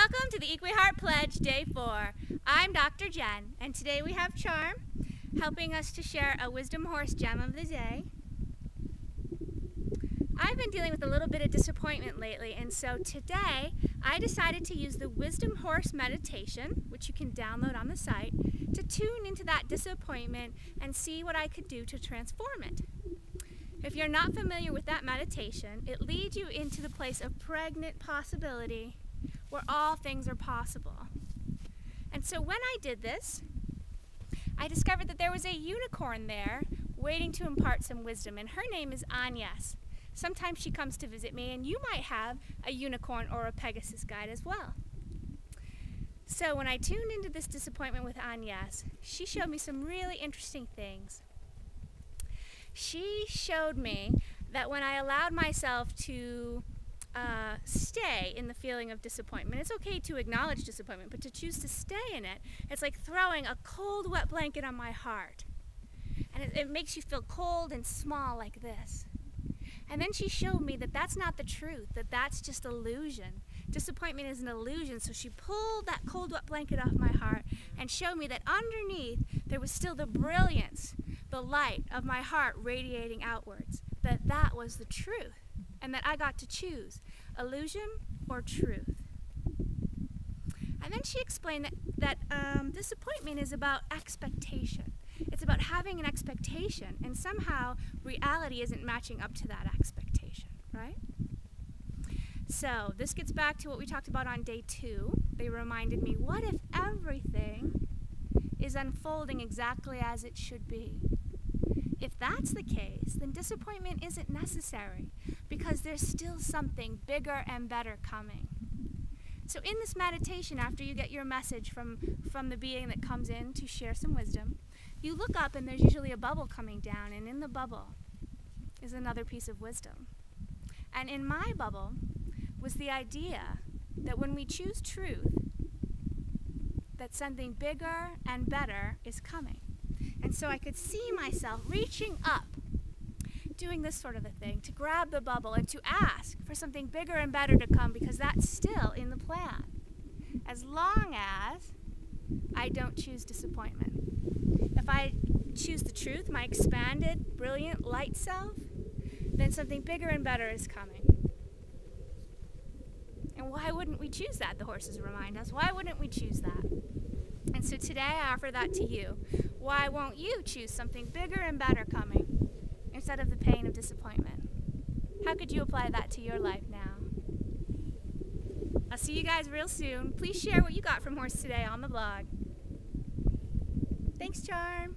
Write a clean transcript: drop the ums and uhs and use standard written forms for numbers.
Welcome to the Equi-Heart Pledge Day 4. I'm Dr. Jen, and today we have Charm helping us to share a Wisdom Horse Gem of the Day. I've been dealing with a little bit of disappointment lately, and so today I decided to use the Wisdom Horse Meditation, which you can download on the site, to tune into that disappointment and see what I could do to transform it. If you're not familiar with that meditation, it leads you into the place of pregnant possibility, where all things are possible. And so when I did this, I discovered that there was a unicorn there waiting to impart some wisdom, and her name is Agnes. Sometimes she comes to visit me, and you might have a unicorn or a Pegasus guide as well. So when I tuned into this disappointment with Agnes, she showed me some really interesting things. She showed me that when I allowed myself to stay in the feeling of disappointment, it's okay to acknowledge disappointment, but to choose to stay in it, it's like throwing a cold, wet blanket on my heart. And it makes you feel cold and small like this. And then she showed me that that's not the truth, that that's just illusion. Disappointment is an illusion, so she pulled that cold, wet blanket off my heart and showed me that underneath there was still the brilliance, the light of my heart radiating outwards, that was the truth, and that I got to choose illusion or truth. And then she explained that disappointment is about expectation. It's about having an expectation, and somehow reality isn't matching up to that expectation, right? So this gets back to what we talked about on day 2. They reminded me, what if everything is unfolding exactly as it should be? If that's the case, then disappointment isn't necessary, because there's still something bigger and better coming. So in this meditation, after you get your message from the being that comes in to share some wisdom, you look up and there's usually a bubble coming down, and in the bubble is another piece of wisdom. And in my bubble was the idea that when we choose truth, that something bigger and better is coming. And so I could see myself reaching up, doing this sort of a thing, to grab the bubble and to ask for something bigger and better to come, because that's still in the plan, as long as I don't choose disappointment. If I choose the truth, my expanded, brilliant light self, then something bigger and better is coming. And why wouldn't we choose that, the horses remind us? Why wouldn't we choose that? And so today I offer that to you. Why won't you choose something bigger and better coming instead of the pain of disappointment? How could you apply that to your life now? I'll see you guys real soon. Please share what you got from Horse today on the blog. Thanks, Charm.